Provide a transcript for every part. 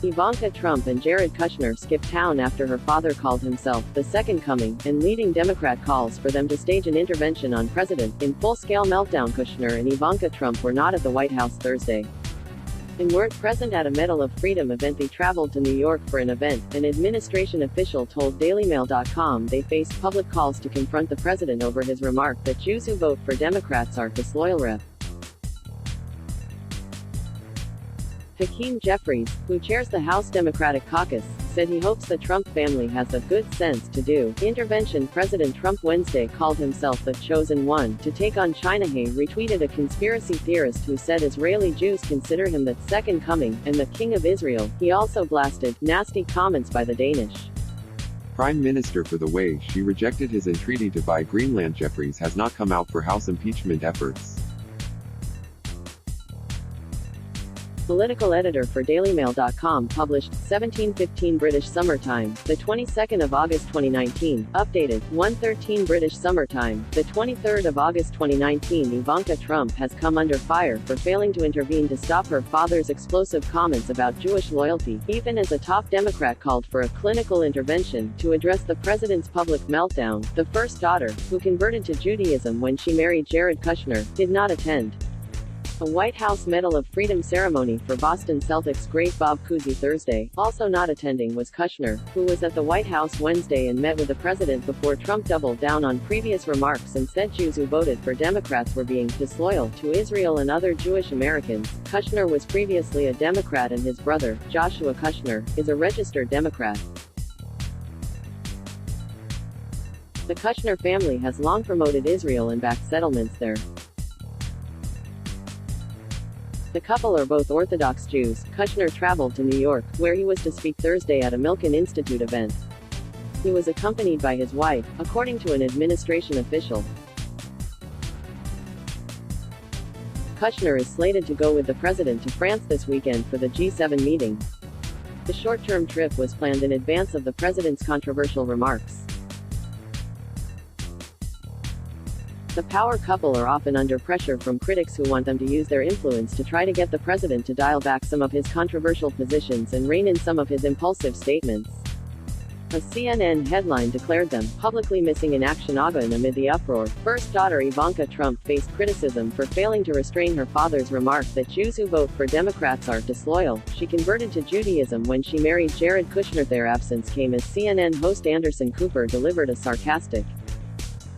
Ivanka Trump and Jared Kushner skipped town after her father called himself the second coming, and leading Democrat calls for them to stage an intervention on president in full-scale meltdown. Kushner and Ivanka Trump were not at the White House Thursday and weren't present at a Medal of Freedom event. They traveled to New York for an event. An administration official told DailyMail.com they faced public calls to confront the president over his remark that Jews who vote for Democrats are disloyal. Rep. Hakeem Jeffries, who chairs the House Democratic Caucus, said he hopes the Trump family has the good sense to do intervention. President Trump Wednesday called himself the chosen one to take on China. He retweeted a conspiracy theorist who said Israeli Jews consider him the second coming and the king of Israel. He also blasted nasty comments by the Danish Prime Minister for the way she rejected his entreaty to buy Greenland. Jeffries has not come out for House impeachment efforts. Political editor for DailyMail.com published 17:15 British Summer Time, the 22nd of August 2019, updated 1:13 British Summer Time, the 23rd of August 2019. Ivanka Trump has come under fire for failing to intervene to stop her father's explosive comments about Jewish loyalty, even as a top Democrat called for a clinical intervention to address the president's public meltdown. The first daughter, who converted to Judaism when she married Jared Kushner, did not attend a White House Medal of Freedom ceremony for Boston Celtics great Bob Cousy Thursday. Also not attending was Kushner, who was at the White House Wednesday and met with the president before Trump doubled down on previous remarks and said Jews who voted for Democrats were being disloyal to Israel and other Jewish Americans. Kushner was previously a Democrat and his brother, Joshua Kushner, is a registered Democrat. The Kushner family has long promoted Israel and backed settlements there. The couple are both Orthodox Jews. Kushner traveled to New York, where he was to speak Thursday at a Milken Institute event. He was accompanied by his wife, according to an administration official. Kushner is slated to go with the president to France this weekend for the G7 meeting. The short-term trip was planned in advance of the president's controversial remarks. The power couple are often under pressure from critics who want them to use their influence to try to get the president to dial back some of his controversial positions and rein in some of his impulsive statements. A CNN headline declared them publicly missing in action. Amid the uproar, first daughter Ivanka Trump faced criticism for failing to restrain her father's remark that Jews who vote for Democrats are disloyal. She converted to Judaism when she married Jared Kushner. Their absence came as CNN host Anderson Cooper delivered a sarcastic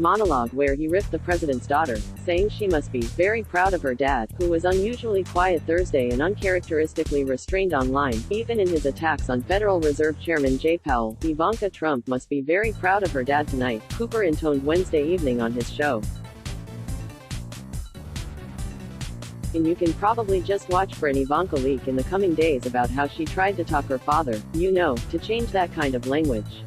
monologue where he ripped the president's daughter, saying she must be very proud of her dad, who was unusually quiet Thursday and uncharacteristically restrained online, even in his attacks on Federal Reserve Chairman Jay Powell. Ivanka Trump must be very proud of her dad tonight, Cooper intoned Wednesday evening on his show. And you can probably just watch for an Ivanka leak in the coming days about how she tried to talk her father, to change that kind of language.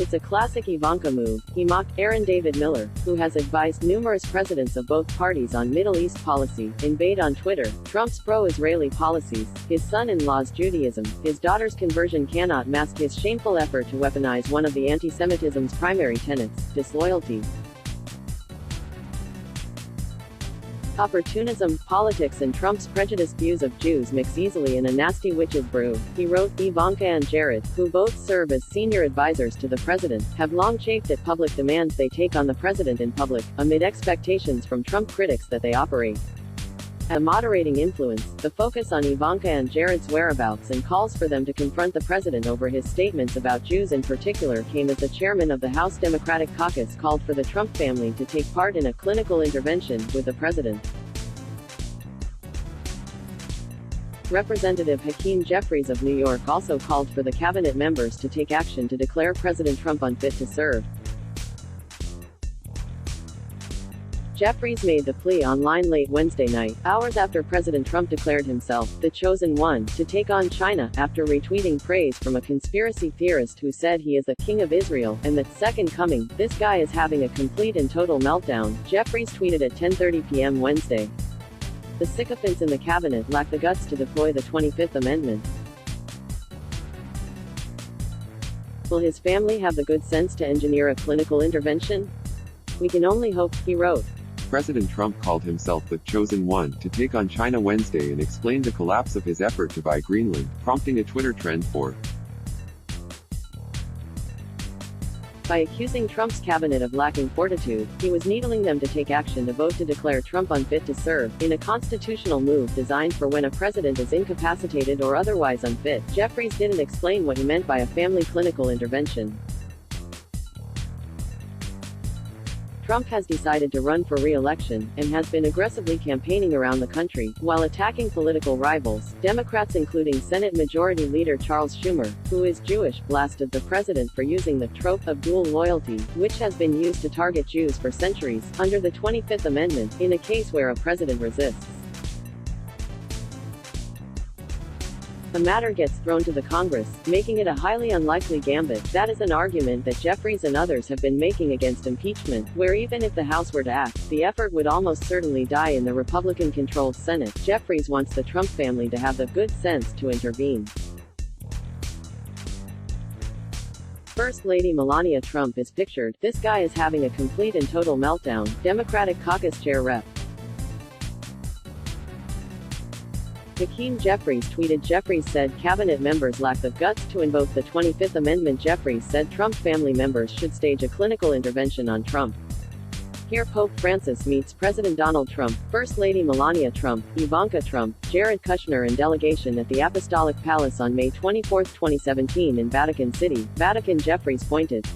It's a classic Ivanka move, he mocked Aaron David Miller, who has advised numerous presidents of both parties on Middle East policy, invade on Twitter, Trump's pro-Israeli policies, his son-in-law's Judaism, his daughter's conversion cannot mask his shameful effort to weaponize one of the anti-Semitism's primary tenets, disloyalty. Opportunism, politics and Trump's prejudiced views of Jews mix easily in a nasty witch's brew, he wrote. Ivanka and Jared, who both serve as senior advisors to the president, have long chafed at public demands they take on the president in public, amid expectations from Trump critics that they operate a moderating influence. The focus on Ivanka and Jared's whereabouts and calls for them to confront the president over his statements about Jews in particular came as the chairman of the House Democratic Caucus called for the Trump family to take part in a clinical intervention with the president. Representative Hakeem Jeffries of New York also called for the cabinet members to take action to declare President Trump unfit to serve. Jeffries made the plea online late Wednesday night, hours after President Trump declared himself the chosen one to take on China, after retweeting praise from a conspiracy theorist who said he is the king of Israel and the second coming. This guy is having a complete and total meltdown, Jeffries tweeted at 10:30 p.m. Wednesday. The sycophants in the cabinet lack the guts to deploy the 25th Amendment. Will his family have the good sense to engineer a clinical intervention? We can only hope, he wrote. President Trump called himself the chosen one to take on China Wednesday and explained the collapse of his effort to buy Greenland, prompting a Twitter trend for by accusing Trump's cabinet of lacking fortitude, he was needling them to take action to vote to declare Trump unfit to serve, in a constitutional move designed for when a president is incapacitated or otherwise unfit. Jeffries didn't explain what he meant by a family clinical intervention. Trump has decided to run for re-election, and has been aggressively campaigning around the country, while attacking political rivals. Democrats including Senate Majority Leader Charles Schumer, who is Jewish, blasted the president for using the trope of dual loyalty, which has been used to target Jews for centuries, under the 25th Amendment, in a case where a president resists. The matter gets thrown to the Congress, making it a highly unlikely gambit. That is an argument that Jeffries and others have been making against impeachment, where even if the House were to act, the effort would almost certainly die in the Republican-controlled Senate. Jeffries wants the Trump family to have the good sense to intervene. First Lady Melania Trump is pictured. This guy is having a complete and total meltdown. Democratic Caucus Chair Rep. Hakeem Jeffries tweeted. Jeffries said cabinet members lack the guts to invoke the 25th Amendment. Jeffries said Trump family members should stage a clinical intervention on Trump. Here Pope Francis meets President Donald Trump, First Lady Melania Trump, Ivanka Trump, Jared Kushner and delegation at the Apostolic Palace on May 24, 2017 in Vatican City, Vatican. Jeffries pointed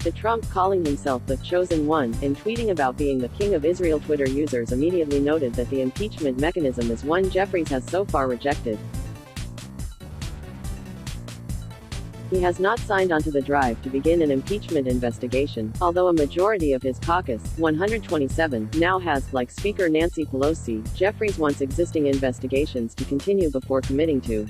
to Trump calling himself the chosen one, and tweeting about being the king of Israel. Twitter users immediately noted that the impeachment mechanism is one Jeffries has so far rejected. He has not signed onto the drive to begin an impeachment investigation, although a majority of his caucus, 127, now has, like Speaker Nancy Pelosi. Jeffries wants existing investigations to continue before committing to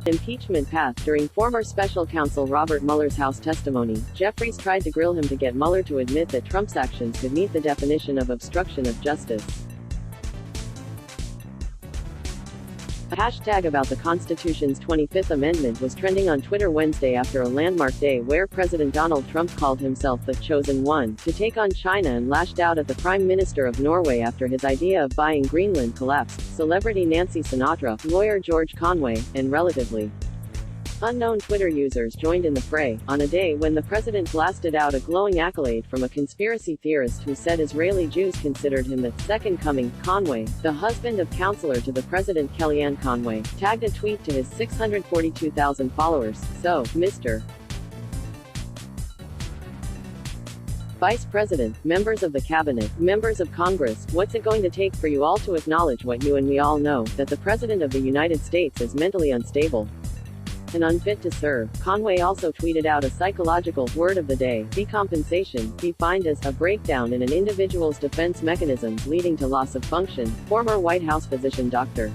impeachment path. During former special counsel Robert Mueller's House testimony, Jeffries tried to grill him to get Mueller to admit that Trump's actions could meet the definition of obstruction of justice. A hashtag about the Constitution's 25th Amendment was trending on Twitter Wednesday after a landmark day where President Donald Trump called himself the chosen one to take on China and lashed out at the Prime Minister of Norway after his idea of buying Greenland collapsed. Celebrity Nancy Sinatra, lawyer George Conway, and relatively unknown Twitter users joined in the fray, on a day when the president blasted out a glowing accolade from a conspiracy theorist who said Israeli Jews considered him the second coming. Conway, the husband of counselor to the president Kellyanne Conway, tagged a tweet to his 642,000 followers. So, Mr. Vice President, members of the cabinet, members of Congress, what's it going to take for you all to acknowledge what you and we all know, that the President of the United States is mentally unstable and unfit to serve? Conway also tweeted out a psychological word of the day, decompensation, defined as a breakdown in an individual's defense mechanisms leading to loss of function. Former White House physician Dr.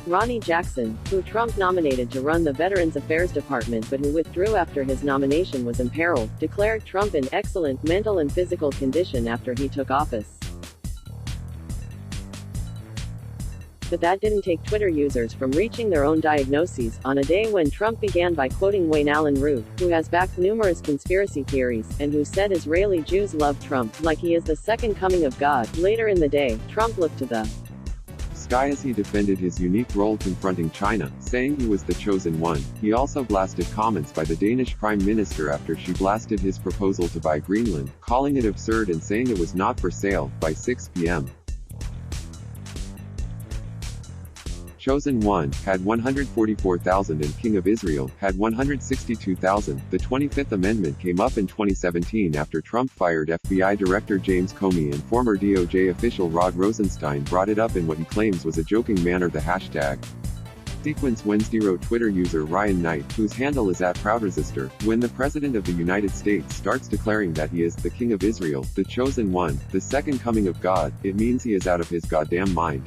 Ronnie Jackson, who Trump nominated to run the Veterans Affairs Department but who withdrew after his nomination was imperiled, declared Trump in excellent mental and physical condition after he took office. But that didn't take Twitter users from reaching their own diagnoses, on a day when Trump began by quoting Wayne Allen Root, who has backed numerous conspiracy theories, and who said Israeli Jews love Trump, like he is the second coming of God. Later in the day, Trump looked to the sky as he defended his unique role confronting China, saying he was the chosen one. He also blasted comments by the Danish Prime Minister after she blasted his proposal to buy Greenland, calling it absurd and saying it was not for sale. By 6 p.m. Chosen One had 144,000 and King of Israel had 162,000. The 25th Amendment came up in 2017 after Trump fired FBI Director James Comey and former DOJ official Rod Rosenstein brought it up in what he claims was a joking manner. The hashtag sequence Wednesday wrote Twitter user Ryan Knight, whose handle is @ProudResister, when the President of the United States starts declaring that he is the King of Israel, the chosen one, the second coming of God, it means he is out of his goddamn mind.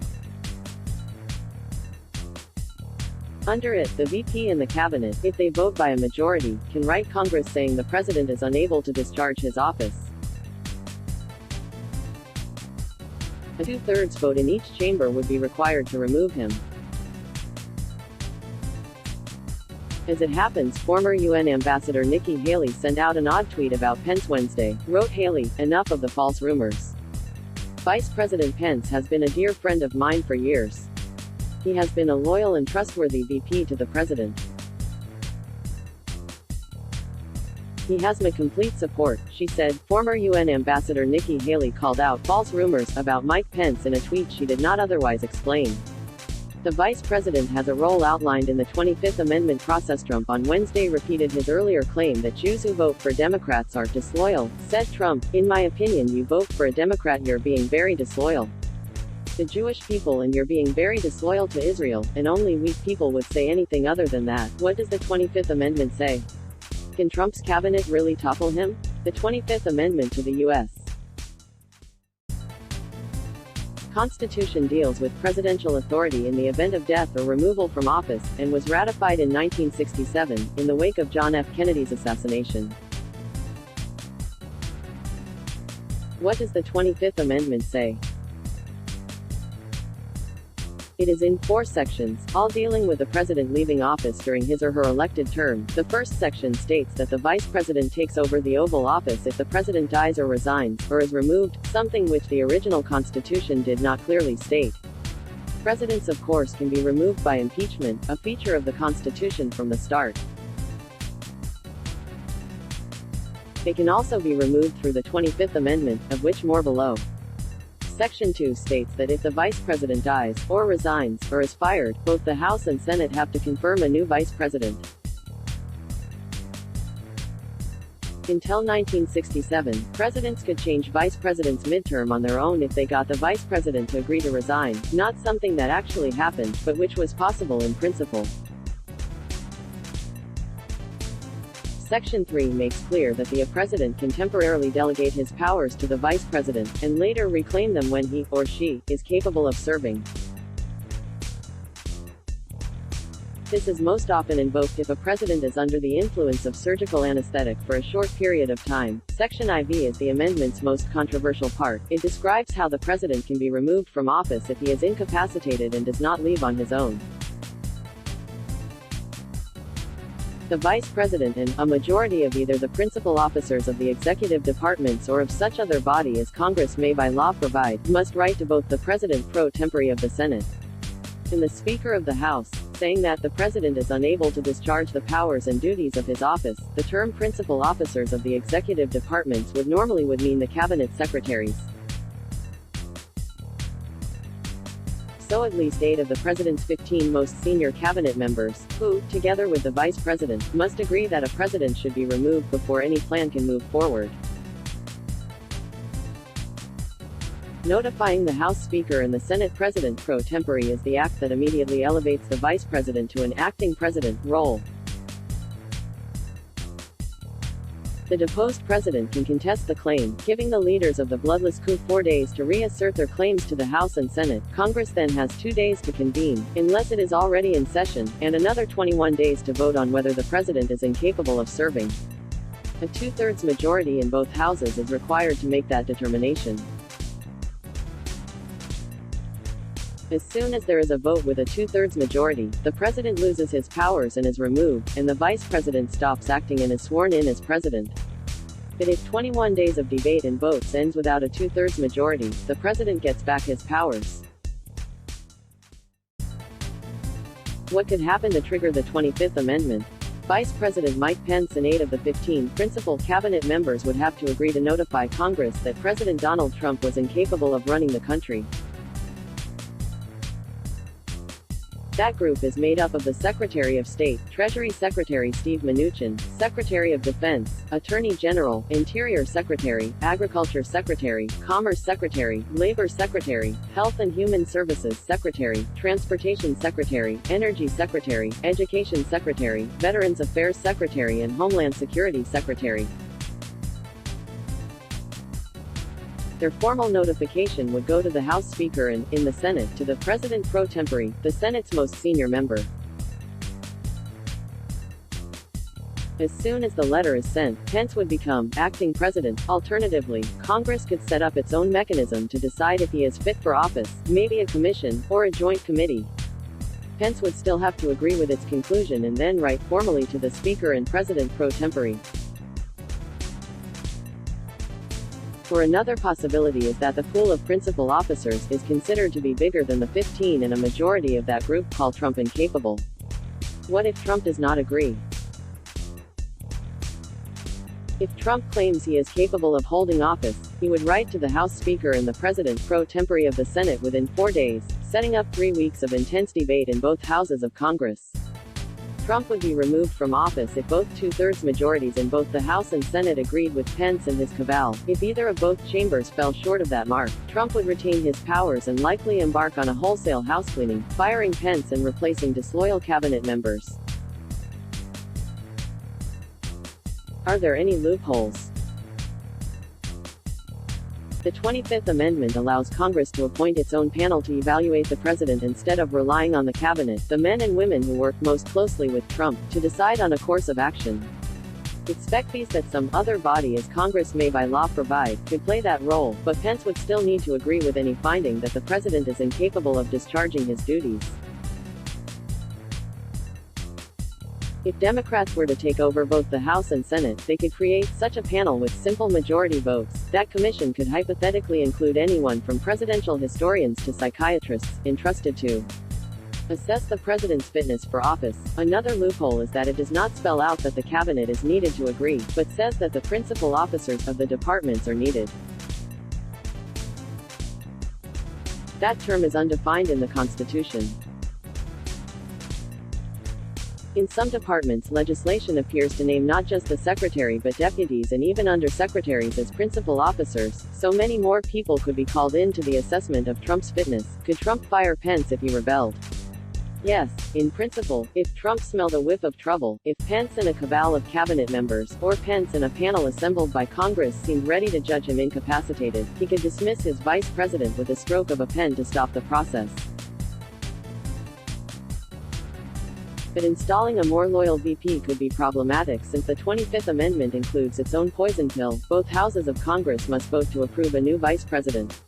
Under it, the VP and the cabinet, if they vote by a majority, can write Congress saying the president is unable to discharge his office. A two-thirds vote in each chamber would be required to remove him. As it happens, former UN Ambassador Nikki Haley sent out an odd tweet about Pence Wednesday. Wrote Haley, "Enough of the false rumors. Vice President Pence has been a dear friend of mine for years. He has been a loyal and trustworthy VP to the president. He has my complete support," she said. Former UN Ambassador Nikki Haley called out false rumors about Mike Pence in a tweet she did not otherwise explain. The vice president has a role outlined in the 25th Amendment process. Trump on Wednesday repeated his earlier claim that Jews who vote for Democrats are disloyal. Said Trump, "In my opinion, you vote for a Democrat, you're being very disloyal. The Jewish people, and you're being very disloyal to Israel, and only weak people would say anything other than that." What does the 25th Amendment say? Can Trump's cabinet really topple him? The 25th Amendment to the U.S. Constitution deals with presidential authority in the event of death or removal from office, and was ratified in 1967, in the wake of John F. Kennedy's assassination. What does the 25th Amendment say? It is in 4 sections, all dealing with the president leaving office during his or her elected term. The first section states that the vice president takes over the Oval Office if the president dies or resigns, or is removed, something which the original Constitution did not clearly state. Presidents, of course, can be removed by impeachment, a feature of the Constitution from the start. They can also be removed through the 25th Amendment, of which more below. Section 2 states that if the vice president dies, or resigns, or is fired, both the House and Senate have to confirm a new vice president. Until 1967, presidents could change vice presidents midterm on their own if they got the vice president to agree to resign, not something that actually happened, but which was possible in principle. Section 3 makes clear that the president can temporarily delegate his powers to the vice president, and later reclaim them when he, or she, is capable of serving. This is most often invoked if a president is under the influence of surgical anesthetic for a short period of time. Section IV is the amendment's most controversial part. It describes how the president can be removed from office if he is incapacitated and does not leave on his own. The vice president and a majority of either the principal officers of the executive departments or of such other body as Congress may by law provide, must write to both the president pro tempore of the Senate and the Speaker of the House, saying that the president is unable to discharge the powers and duties of his office. The term principal officers of the executive departments would mean the cabinet secretaries. So at least 8 of the president's 15 most senior cabinet members, who, together with the vice president, must agree that a president should be removed before any plan can move forward. Notifying the House Speaker and the Senate President pro tempore is the act that immediately elevates the vice president to an acting president role. The deposed president can contest the claim, giving the leaders of the bloodless coup 4 days to reassert their claims to the House and Senate. Congress then has 2 days to convene, unless it is already in session, and another 21 days to vote on whether the president is incapable of serving. A 2/3 majority in both houses is required to make that determination. As soon as there is a vote with a 2/3 majority, the president loses his powers and is removed, and the vice president stops acting and is sworn in as president. But if 21 days of debate and votes ends without a 2/3 majority, the president gets back his powers. What could happen to trigger the 25th Amendment? Vice President Mike Pence and 8 of the 15 principal cabinet members would have to agree to notify Congress that President Donald Trump was incapable of running the country. That group is made up of the Secretary of State, Treasury Secretary Steve Mnuchin, Secretary of Defense, Attorney General, Interior Secretary, Agriculture Secretary, Commerce Secretary, Labor Secretary, Health and Human Services Secretary, Transportation Secretary, Energy Secretary, Education Secretary, Veterans Affairs Secretary and Homeland Security Secretary. Their formal notification would go to the House Speaker and, in the Senate, to the President pro tempore, the Senate's most senior member. As soon as the letter is sent, Pence would become acting president. Alternatively, Congress could set up its own mechanism to decide if he is fit for office, maybe a commission, or a joint committee. Pence would still have to agree with its conclusion and then write formally to the Speaker and President pro tempore. Or another possibility is that the pool of principal officers is considered to be bigger than the 15 and a majority of that group call Trump incapable. What if Trump does not agree? If Trump claims he is capable of holding office, he would write to the House Speaker and the President pro tempore of the Senate within 4 days, setting up 3 weeks of intense debate in both houses of Congress. Trump would be removed from office if both two-thirds majorities in both the House and Senate agreed with Pence and his cabal. If either of both chambers fell short of that mark, Trump would retain his powers and likely embark on a wholesale housecleaning, firing Pence and replacing disloyal cabinet members. Are there any loopholes? The 25th Amendment allows Congress to appoint its own panel to evaluate the president instead of relying on the cabinet, the men and women who work most closely with Trump, to decide on a course of action. It speculates that some other body, as Congress may by law provide, could play that role, but Pence would still need to agree with any finding that the president is incapable of discharging his duties. If Democrats were to take over both the House and Senate, they could create such a panel with simple majority votes. That commission could hypothetically include anyone from presidential historians to psychiatrists, entrusted to assess the president's fitness for office. Another loophole is that it does not spell out that the cabinet is needed to agree, but says that the principal officers of the departments are needed. That term is undefined in the Constitution. In some departments, legislation appears to name not just the secretary but deputies and even undersecretaries as principal officers, so many more people could be called in to the assessment of Trump's fitness. Could Trump fire Pence if he rebelled? Yes, in principle, if Trump smelled a whiff of trouble, if Pence and a cabal of cabinet members, or Pence and a panel assembled by Congress seemed ready to judge him incapacitated, he could dismiss his vice president with a stroke of a pen to stop the process. But installing a more loyal VP could be problematic since the 25th Amendment includes its own poison pill. Both houses of Congress must vote to approve a new vice president.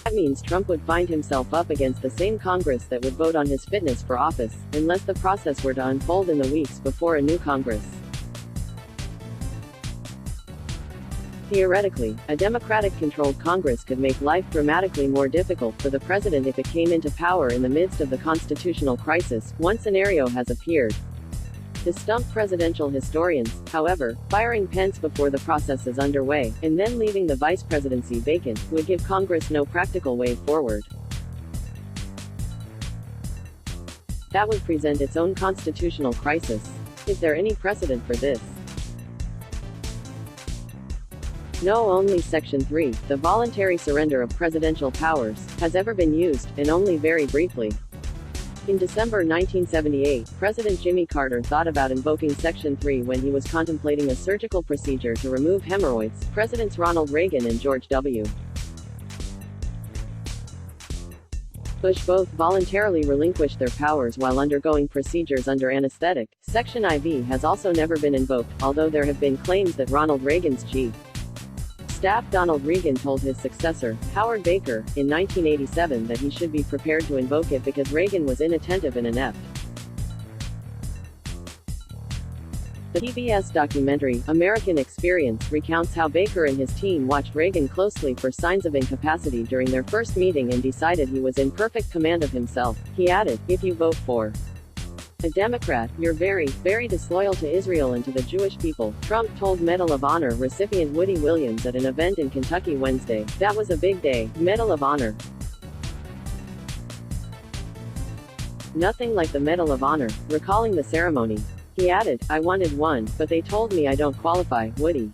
That means Trump would find himself up against the same Congress that would vote on his fitness for office, unless the process were to unfold in the weeks before a new Congress. Theoretically, a Democratic-controlled Congress could make life dramatically more difficult for the president if it came into power in the midst of the constitutional crisis. One scenario has appeared to stump presidential historians, however. Firing Pence before the process is underway, and then leaving the vice presidency vacant, would give Congress no practical way forward. That would present its own constitutional crisis. Is there any precedent for this? No, only Section 3, the voluntary surrender of presidential powers, has ever been used, and only very briefly. In December 1978, President Jimmy Carter thought about invoking Section 3 when he was contemplating a surgical procedure to remove hemorrhoids. Presidents Ronald Reagan and George W. Bush both voluntarily relinquished their powers while undergoing procedures under anesthetic. Section IV has also never been invoked, although there have been claims that Ronald Reagan's chief staff Donald Regan told his successor, Howard Baker, in 1987 that he should be prepared to invoke it because Reagan was inattentive and inept. The PBS documentary, American Experience, recounts how Baker and his team watched Reagan closely for signs of incapacity during their first meeting and decided he was in perfect command of himself. He added, "If you vote for a Democrat, you're very, very disloyal to Israel and to the Jewish people," Trump told Medal of Honor recipient Woody Williams at an event in Kentucky Wednesday. "That was a big day." Medal of Honor. Nothing like the Medal of Honor. Recalling the ceremony, he added, "I wanted one, but they told me I don't qualify." Woody.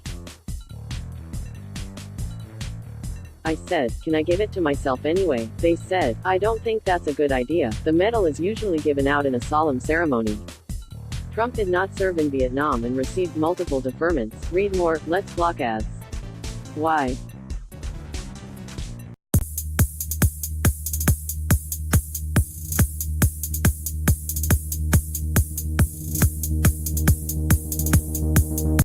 "I said, can I give it to myself anyway? They said, I don't think that's a good idea." The medal is usually given out in a solemn ceremony. Trump did not serve in Vietnam and received multiple deferments. Read more. Let's block ads. Why?